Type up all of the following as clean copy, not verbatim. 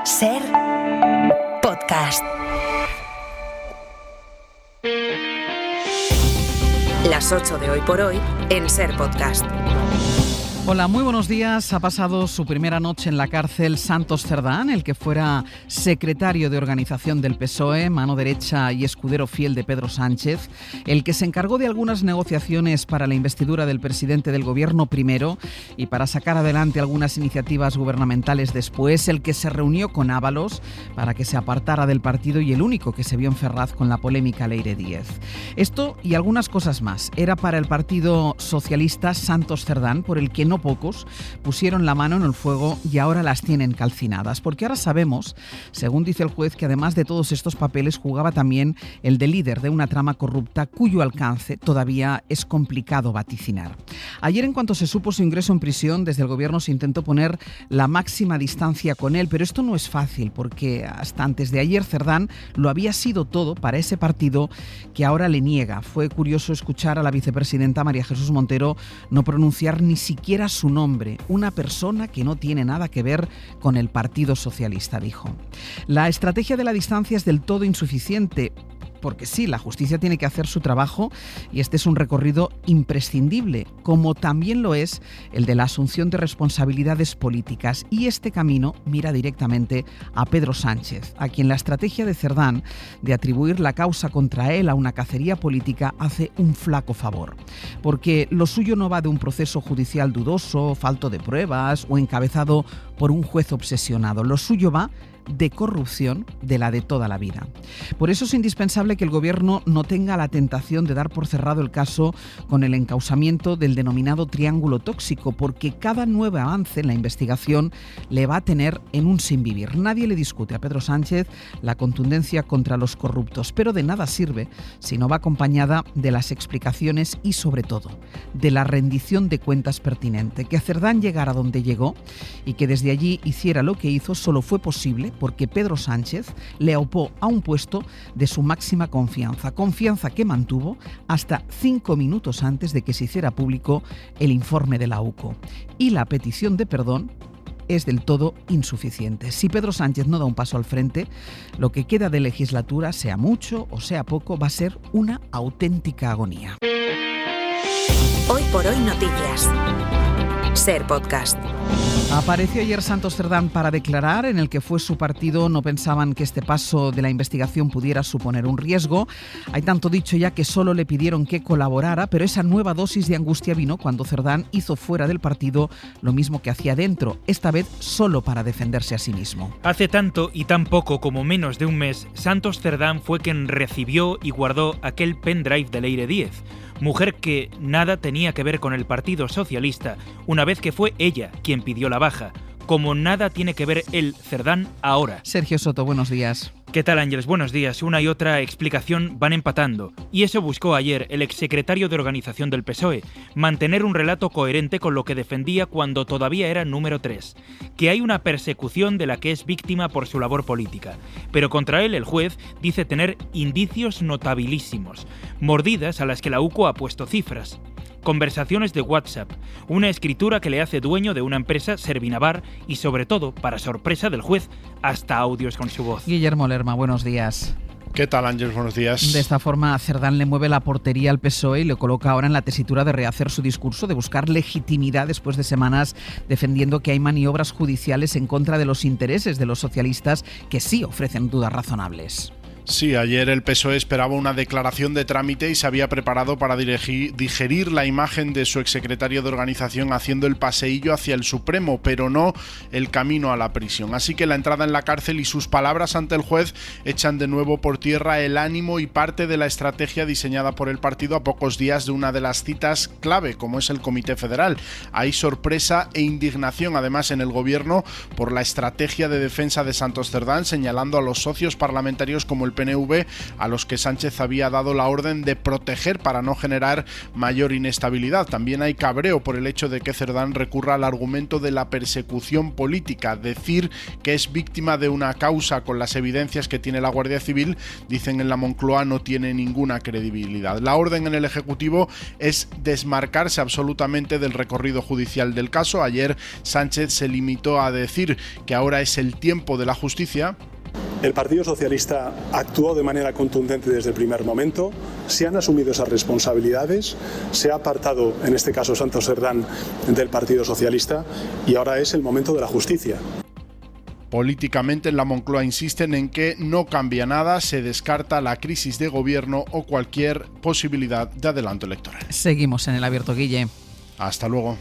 Ser Podcast. Las 8 de hoy por hoy en Ser Podcast. Hola, muy buenos días. Ha pasado su primera noche en la cárcel Santos Cerdán, el que fuera secretario de organización del PSOE, mano derecha y escudero fiel de Pedro Sánchez, el que se encargó de algunas negociaciones para la investidura del presidente del gobierno primero y para sacar adelante algunas iniciativas gubernamentales después, el que se reunió con Ábalos para que se apartara del partido y el único que se vio en Ferraz con la polémica Leire Díez. Esto y algunas cosas más era para el Partido Socialista Santos Cerdán, por el que no pocos pusieron la mano en el fuego y ahora las tienen calcinadas, porque ahora sabemos, según dice el juez, que además de todos estos papeles jugaba también el de líder de una trama corrupta cuyo alcance todavía es complicado vaticinar. Ayer, en cuanto se supo su ingreso en prisión, desde el gobierno se intentó poner la máxima distancia con él, pero esto no es fácil, porque hasta antes de ayer Cerdán lo había sido todo para ese partido que ahora le niega. Fue curioso escuchar a la vicepresidenta María Jesús Montero no pronunciar ni siquiera su nombre, una persona que no tiene nada que ver con el Partido Socialista, dijo. La estrategia de la distancia es del todo insuficiente, porque sí, la justicia tiene que hacer su trabajo y este es un recorrido imprescindible, como también lo es el de la asunción de responsabilidades políticas, y este camino mira directamente a Pedro Sánchez, a quien la estrategia de Cerdán de atribuir la causa contra él a una cacería política hace un flaco favor, porque lo suyo no va de un proceso judicial dudoso, falto de pruebas o encabezado por un juez obsesionado. Lo suyo va de corrupción, de la de toda la vida. Por eso es indispensable que el gobierno no tenga la tentación de dar por cerrado el caso con el encausamiento del denominado triángulo tóxico, porque cada nuevo avance en la investigación le va a tener en un sinvivir. Nadie le discute a Pedro Sánchez la contundencia contra los corruptos, pero de nada sirve si no va acompañada de las explicaciones y, sobre todo, de la rendición de cuentas pertinente. Que Cerdán llegara donde llegó y que desde allí hiciera lo que hizo solo fue posible porque Pedro Sánchez le aupó a un puesto de su máxima confianza que mantuvo hasta 5 minutos antes de que se hiciera público el informe de la UCO. Y la petición de perdón es del todo insuficiente. Si Pedro Sánchez no da un paso al frente, lo que queda de legislatura, sea mucho o sea poco, va a ser una auténtica agonía. Hoy por hoy noticias. Ser Podcast. Apareció ayer Santos Cerdán para declarar, en el que fue su partido. No pensaban que este paso de la investigación pudiera suponer un riesgo. Hay tanto dicho ya que solo le pidieron que colaborara, pero esa nueva dosis de angustia vino cuando Cerdán hizo fuera del partido lo mismo que hacía dentro, esta vez solo para defenderse a sí mismo. Hace tanto y tan poco como menos de un mes, Santos Cerdán fue quien recibió y guardó aquel pendrive de Leire Díez, mujer que nada tenía que ver con el Partido Socialista, una vez que fue ella quien pidió la baja, como nada tiene que ver el Cerdán ahora. Sergio Soto, buenos días. ¿Qué tal, Ángeles? Buenos días. Una y otra explicación van empatando. Y eso buscó ayer el exsecretario de organización del PSOE, mantener un relato coherente con lo que defendía cuando todavía era número 3, que hay una persecución de la que es víctima por su labor política. Pero contra él el juez dice tener indicios notabilísimos, mordidas a las que la UCO ha puesto cifras. Conversaciones de WhatsApp, una escritura que le hace dueño de una empresa, Servinavar, y sobre todo, para sorpresa del juez, hasta audios con su voz. Guillermo Lerma, buenos días. ¿Qué tal, Ángel? Buenos días. De esta forma, Cerdán le mueve la portería al PSOE y le coloca ahora en la tesitura de rehacer su discurso, de buscar legitimidad después de semanas defendiendo que hay maniobras judiciales en contra de los intereses de los socialistas que sí ofrecen dudas razonables. Sí, ayer el PSOE esperaba una declaración de trámite y se había preparado para digerir la imagen de su exsecretario de organización haciendo el paseillo hacia el Supremo, pero no el camino a la prisión. Así que la entrada en la cárcel y sus palabras ante el juez echan de nuevo por tierra el ánimo y parte de la estrategia diseñada por el partido a pocos días de una de las citas clave, como es el Comité Federal. Hay sorpresa e indignación además en el gobierno por la estrategia de defensa de Santos Cerdán, señalando a los socios parlamentarios como el PNV, a los que Sánchez había dado la orden de proteger para no generar mayor inestabilidad. También hay cabreo por el hecho de que Cerdán recurra al argumento de la persecución política. Decir que es víctima de una causa con las evidencias que tiene la Guardia Civil, dicen en la Moncloa, no tiene ninguna credibilidad. La orden en el Ejecutivo es desmarcarse absolutamente del recorrido judicial del caso. Ayer Sánchez se limitó a decir que ahora es el tiempo de la justicia. El Partido Socialista actuó de manera contundente desde el primer momento, se han asumido esas responsabilidades, se ha apartado, en este caso Santos Cerdán, del Partido Socialista y ahora es el momento de la justicia. Políticamente en la Moncloa insisten en que no cambia nada, se descarta la crisis de gobierno o cualquier posibilidad de adelanto electoral. Seguimos en el abierto, Guille. Hasta luego.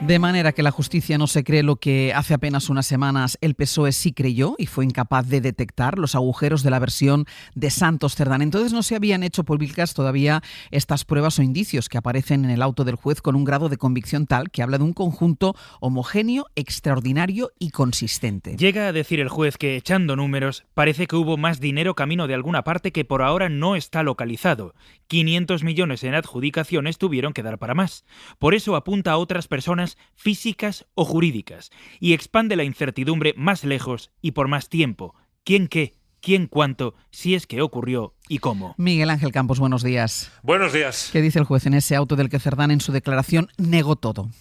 De manera que la justicia no se cree lo que hace apenas unas semanas el PSOE sí creyó y fue incapaz de detectar, los agujeros de la versión de Santos Cerdán. Entonces no se habían hecho públicas todavía estas pruebas o indicios que aparecen en el auto del juez con un grado de convicción tal que habla de un conjunto homogéneo, extraordinario y consistente. Llega a decir el juez que, echando números, parece que hubo más dinero camino de alguna parte que por ahora no está localizado. 500 millones en adjudicaciones tuvieron que dar para más. Por eso apunta a otras personas físicas o jurídicas y expande la incertidumbre más lejos y por más tiempo. ¿Quién qué? ¿Quién cuánto? Si es que ocurrió y cómo. Miguel Ángel Campos, buenos días. Buenos días. ¿Qué dice el juez en ese auto del que Cerdán en su declaración negó todo?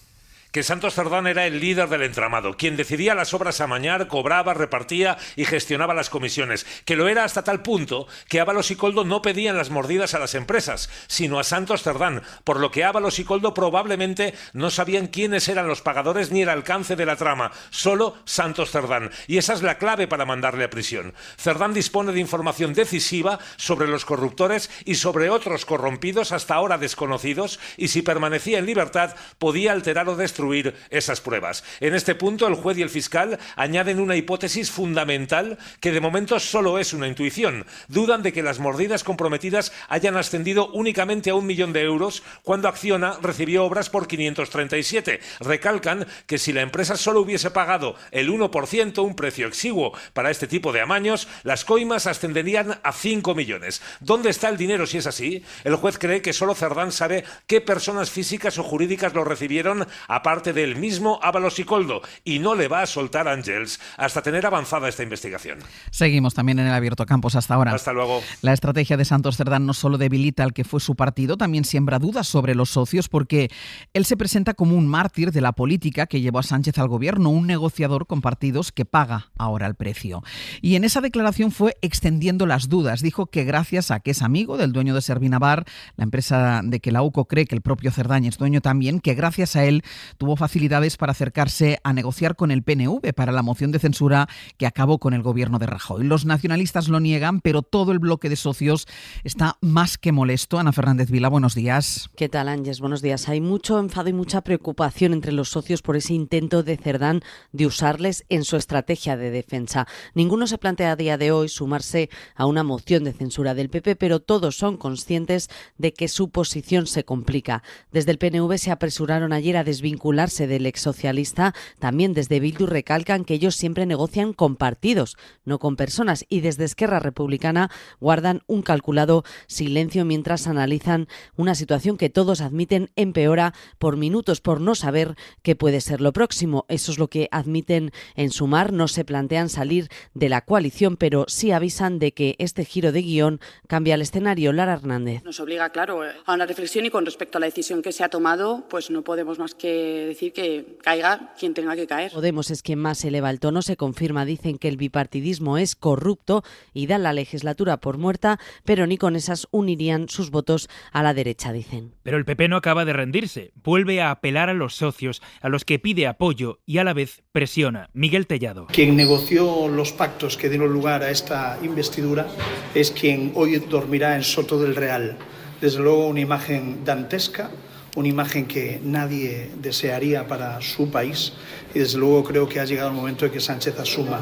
Que Santos Cerdán era el líder del entramado, quien decidía las obras a mañar, cobraba, repartía y gestionaba las comisiones, que lo era hasta tal punto que Ábalos y Koldo no pedían las mordidas a las empresas, sino a Santos Cerdán, por lo que Ábalos y Koldo probablemente no sabían quiénes eran los pagadores ni el alcance de la trama, solo Santos Cerdán, y esa es la clave para mandarle a prisión. Cerdán dispone de información decisiva sobre los corruptores y sobre otros corrompidos hasta ahora desconocidos, y si permanecía en libertad podía alterar o destruir esas pruebas. En este punto, el juez y el fiscal añaden una hipótesis fundamental que de momento solo es una intuición. Dudan de que las mordidas comprometidas hayan ascendido únicamente a 1 millón de euros cuando Acciona recibió obras por 537. Recalcan que si la empresa solo hubiese pagado el 1%, un precio exiguo para este tipo de amaños, las coimas ascenderían a 5 millones. ¿Dónde está el dinero si es así? El juez cree que solo Cerdán sabe qué personas físicas o jurídicas lo recibieron, aparte del mismo Ábalos y Koldo, y no le va a soltar a Ángels hasta tener avanzada esta investigación. Seguimos también en el abierto, Campos, hasta ahora. Hasta luego. La estrategia de Santos Cerdán no solo debilita al que fue su partido, también siembra dudas sobre los socios, porque él se presenta como un mártir de la política que llevó a Sánchez al gobierno, un negociador con partidos que paga ahora el precio. Y en esa declaración fue extendiendo las dudas. Dijo que gracias a que es amigo del dueño de Servinavar, la empresa de que la UCO cree que el propio Cerdán es dueño también, que gracias a él tuvo facilidades para acercarse a negociar con el PNV para la moción de censura que acabó con el gobierno de Rajoy. Los nacionalistas lo niegan, pero todo el bloque de socios está más que molesto. Ana Fernández Vila, buenos días. ¿Qué tal, Ángeles? Buenos días. Hay mucho enfado y mucha preocupación entre los socios por ese intento de Cerdán de usarles en su estrategia de defensa. Ninguno se plantea a día de hoy sumarse a una moción de censura del PP, pero todos son conscientes de que su posición se complica. Desde el PNV se apresuraron ayer a desvincularse del exsocialista. También desde Bildu recalcan que ellos siempre negocian con partidos, no con personas, y desde Esquerra Republicana guardan un calculado silencio mientras analizan una situación que todos admiten empeora por minutos por no saber qué puede ser lo próximo. Eso es lo que admiten en Sumar. No se plantean salir de la coalición, pero sí avisan de que este giro de guión cambia el escenario. Lara Hernández. Nos obliga, claro, a una reflexión, y con respecto a la decisión que se ha tomado, pues no podemos más que decir que caiga quien tenga que caer. Podemos es quien más eleva el tono. Se confirma, dicen, que el bipartidismo es corrupto y dan la legislatura por muerta, pero ni con esas unirían sus votos a la derecha, dicen. Pero el PP no acaba de rendirse. Vuelve a apelar a los socios, a los que pide apoyo y a la vez presiona. Miguel Tellado. Quien negoció los pactos que dieron lugar a esta investidura es quien hoy dormirá en Soto del Real. Desde luego una imagen dantesca, una imagen que nadie desearía para su país, y desde luego creo que ha llegado el momento de que Sánchez asuma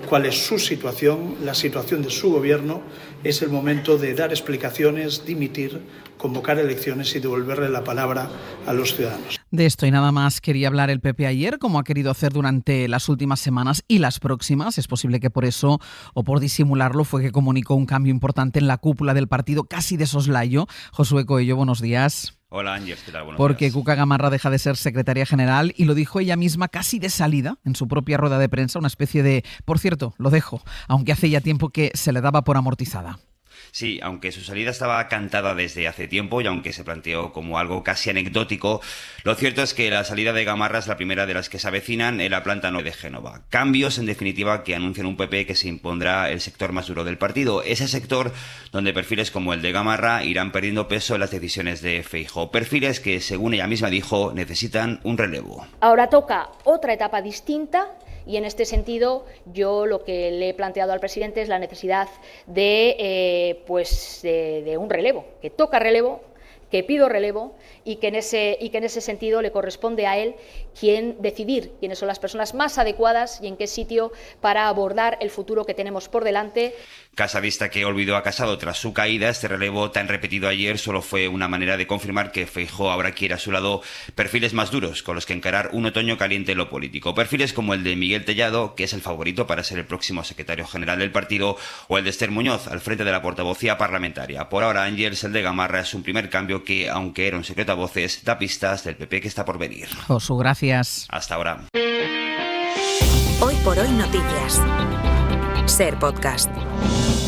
cuál es su situación, la situación de su gobierno. Es el momento de dar explicaciones, dimitir, convocar elecciones y devolverle la palabra a los ciudadanos. De esto y nada más quería hablar el PP ayer, como ha querido hacer durante las últimas semanas y las próximas. Es posible que por eso, o por disimularlo, fue que comunicó un cambio importante en la cúpula del partido, casi de soslayo. Josué Coello, buenos días. Hola, Ángel, ¿qué tal? Buenos Porque días. Cuca Gamarra deja de ser secretaria general y lo dijo ella misma casi de salida en su propia rueda de prensa, una especie de, por cierto, lo dejo, aunque hace ya tiempo que se le daba por amortizada. Sí, aunque su salida estaba cantada desde hace tiempo y aunque se planteó como algo casi anecdótico, lo cierto es que la salida de Gamarra es la primera de las que se avecinan en la planta 9 de Génova. Cambios, en definitiva, que anuncian un PP que se impondrá el sector más duro del partido. Ese sector donde perfiles como el de Gamarra irán perdiendo peso en las decisiones de Feijóo. Perfiles que, según ella misma dijo, necesitan un relevo. Ahora toca otra etapa distinta. Y en este sentido, yo lo que le he planteado al presidente es la necesidad de un relevo, que toca relevo, que pido relevo y que en ese sentido le corresponde a él decidir quiénes son las personas más adecuadas y en qué sitio para abordar el futuro que tenemos por delante. Casadista que olvidó a Casado tras su caída, este relevo tan repetido ayer solo fue una manera de confirmar que Feijóo ahora quiere a su lado perfiles más duros con los que encarar un otoño caliente en lo político. Perfiles como el de Miguel Tellado, que es el favorito para ser el próximo secretario general del partido, o el de Esther Muñoz, al frente de la portavocía parlamentaria. Por ahora, Ángels, el de Gamarra, es un primer cambio que, aunque era un secreto a voces, da pistas del PP que está por venir. Josu, gracias. Hasta ahora. Hoy por hoy noticias. Ser Podcast.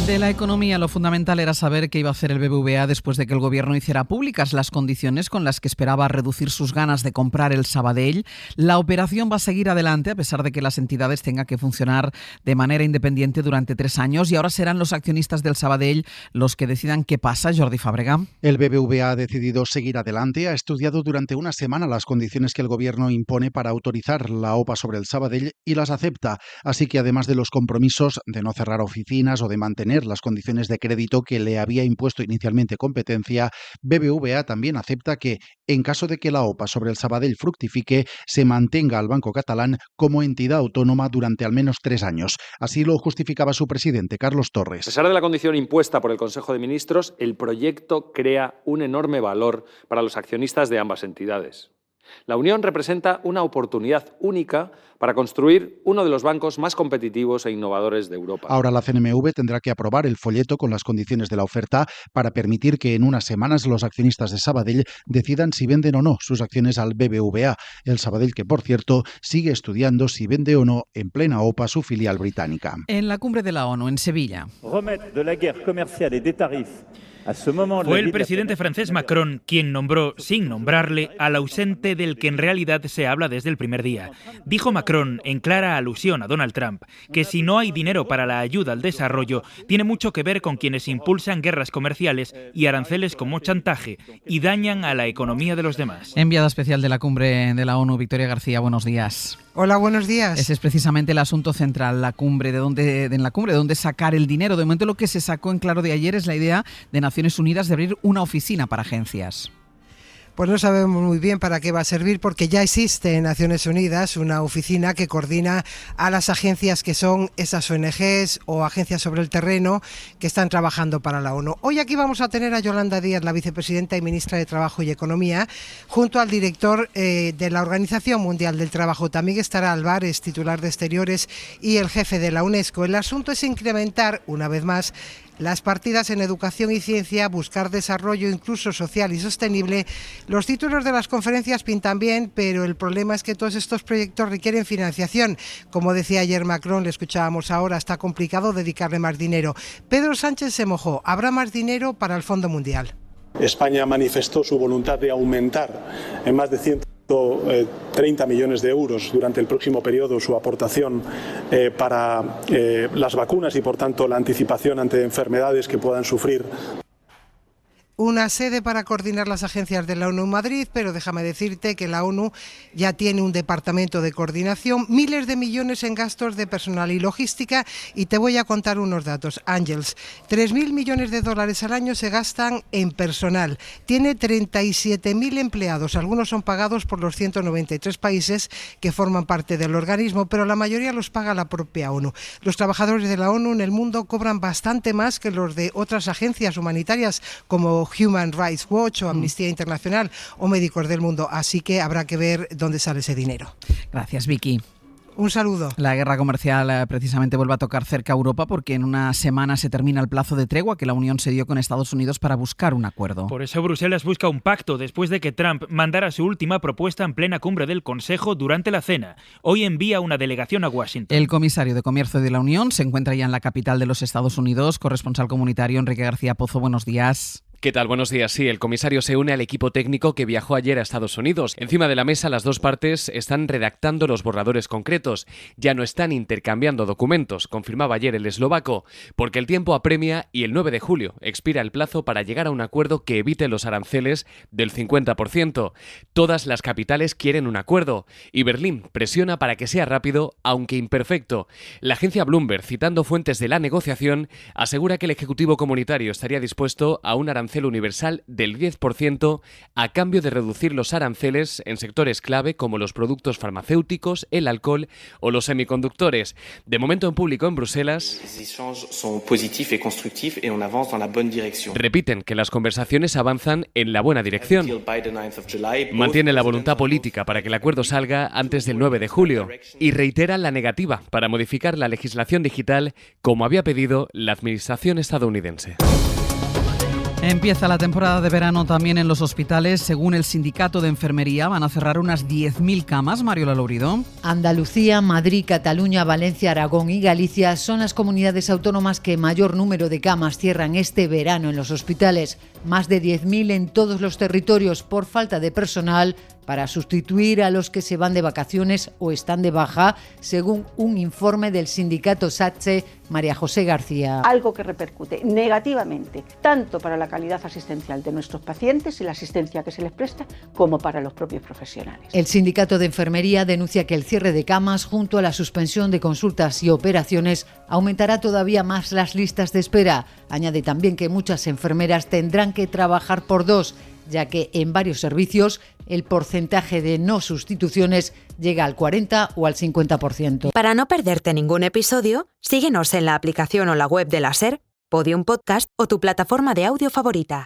De la economía, lo fundamental era saber qué iba a hacer el BBVA después de que el gobierno hiciera públicas las condiciones con las que esperaba reducir sus ganas de comprar el Sabadell. La operación va a seguir adelante a pesar de que las entidades tengan que funcionar de manera independiente durante 3 años y ahora serán los accionistas del Sabadell los que decidan qué pasa. Jordi Fàbrega. El BBVA ha decidido seguir adelante, ha estudiado durante una semana las condiciones que el gobierno impone para autorizar la OPA sobre el Sabadell y las acepta. Así que además de los compromisos de no cerrar oficinas o de mantener las condiciones de crédito que le había impuesto inicialmente competencia, BBVA también acepta que, en caso de que la OPA sobre el Sabadell fructifique, se mantenga al Banco Catalán como entidad autónoma durante al menos 3 años. Así lo justificaba su presidente, Carlos Torres. A pesar de la condición impuesta por el Consejo de Ministros, el proyecto crea un enorme valor para los accionistas de ambas entidades. La unión representa una oportunidad única para construir uno de los bancos más competitivos e innovadores de Europa. Ahora la CNMV tendrá que aprobar el folleto con las condiciones de la oferta para permitir que en unas semanas los accionistas de Sabadell decidan si venden o no sus acciones al BBVA. El Sabadell, que por cierto sigue estudiando si vende o no en plena OPA su filial británica. En la cumbre de la ONU en Sevilla. Fue el presidente francés Macron quien nombró, sin nombrarle, al ausente del que en realidad se habla desde el primer día. Dijo Macron, en clara alusión a Donald Trump, que si no hay dinero para la ayuda al desarrollo, tiene mucho que ver con quienes impulsan guerras comerciales y aranceles como chantaje y dañan a la economía de los demás. Enviada especial de la cumbre de la ONU, Victoria García, buenos días. Hola, buenos días. Ese es precisamente el asunto central, en la cumbre, de dónde sacar el dinero. De momento lo que se sacó en claro de ayer es la idea de Naciones Unidas de abrir una oficina para agencias. Pues no sabemos muy bien para qué va a servir, porque ya existe en Naciones Unidas una oficina que coordina a las agencias que son esas ONGs o agencias sobre el terreno que están trabajando para la ONU. Hoy aquí vamos a tener a Yolanda Díaz, la vicepresidenta y ministra de Trabajo y Economía, junto al director de la Organización Mundial del Trabajo. También estará Álvarez, titular de Exteriores, y el jefe de la UNESCO. El asunto es incrementar, una vez más, las partidas en educación y ciencia, buscar desarrollo incluso social y sostenible. Los títulos de las conferencias pintan bien, pero el problema es que todos estos proyectos requieren financiación. Como decía ayer Macron, le escuchábamos ahora, está complicado dedicarle más dinero. Pedro Sánchez se mojó, habrá más dinero para el Fondo Mundial. España manifestó su voluntad de aumentar en más de 130 millones de euros durante el próximo periodo su aportación para las vacunas y, por tanto, la anticipación ante enfermedades que puedan sufrir. una sede para coordinar las agencias de la ONU en Madrid, pero déjame decirte que la ONU ya tiene un departamento de coordinación, miles de millones en gastos de personal y logística, y te voy a contar unos datos. Ángels, 3.000 millones de dólares al año se gastan en personal. Tiene 37.000 empleados, algunos son pagados por los 193 países que forman parte del organismo, pero la mayoría los paga la propia ONU. Los trabajadores de la ONU en el mundo cobran bastante más que los de otras agencias humanitarias como Human Rights Watch o Amnistía Internacional o Médicos del Mundo, así que habrá que ver dónde sale ese dinero. Gracias, Vicky. Un saludo. La guerra comercial precisamente vuelve a tocar cerca a Europa porque en una semana se termina el plazo de tregua que la Unión se dio con Estados Unidos para buscar un acuerdo. Por eso Bruselas busca un pacto después de que Trump mandara su última propuesta en plena cumbre del Consejo durante la cena. Hoy envía una delegación a Washington. El comisario de Comercio de la Unión se encuentra ya en la capital de los Estados Unidos. Corresponsal comunitario Enrique García Pozo, buenos días. ¿Qué tal? Buenos días. Sí, el comisario se une al equipo técnico que viajó ayer a Estados Unidos. Encima de la mesa, las dos partes están redactando los borradores concretos. Ya no están intercambiando documentos, confirmaba ayer el eslovaco, porque el tiempo apremia y el 9 de julio expira el plazo para llegar a un acuerdo que evite los aranceles del 50%. Todas las capitales quieren un acuerdo y Berlín presiona para que sea rápido, aunque imperfecto. La agencia Bloomberg, citando fuentes de la negociación, asegura que el Ejecutivo Comunitario estaría dispuesto a un arancel universal del 10% a cambio de reducir los aranceles en sectores clave como los productos farmacéuticos, el alcohol o los semiconductores. De momento en público en Bruselas repiten que las conversaciones avanzan en la buena dirección. Mantienen la voluntad política para que el acuerdo salga antes del 9 de julio y reiteran la negativa para modificar la legislación digital como había pedido la administración estadounidense. Empieza la temporada de verano también en los hospitales. Según el sindicato de enfermería, van a cerrar unas 10.000 camas. Mariola Lourido. Andalucía, Madrid, Cataluña, Valencia, Aragón y Galicia son las comunidades autónomas que mayor número de camas cierran este verano en los hospitales. Más de 10.000 en todos los territorios por falta de personal para sustituir a los que se van de vacaciones o están de baja, según un informe del sindicato SATSE, María José García. Algo que repercute negativamente tanto para la calidad asistencial de nuestros pacientes y la asistencia que se les presta, como para los propios profesionales. El sindicato de enfermería denuncia que el cierre de camas, junto a la suspensión de consultas y operaciones, aumentará todavía más las listas de espera. Añade también que muchas enfermeras tendrán que trabajar por dos, ya que en varios servicios el porcentaje de no sustituciones llega al 40 o al 50%. Para no perderte ningún episodio, síguenos en la aplicación o la web de la SER, Podium Podcast o tu plataforma de audio favorita.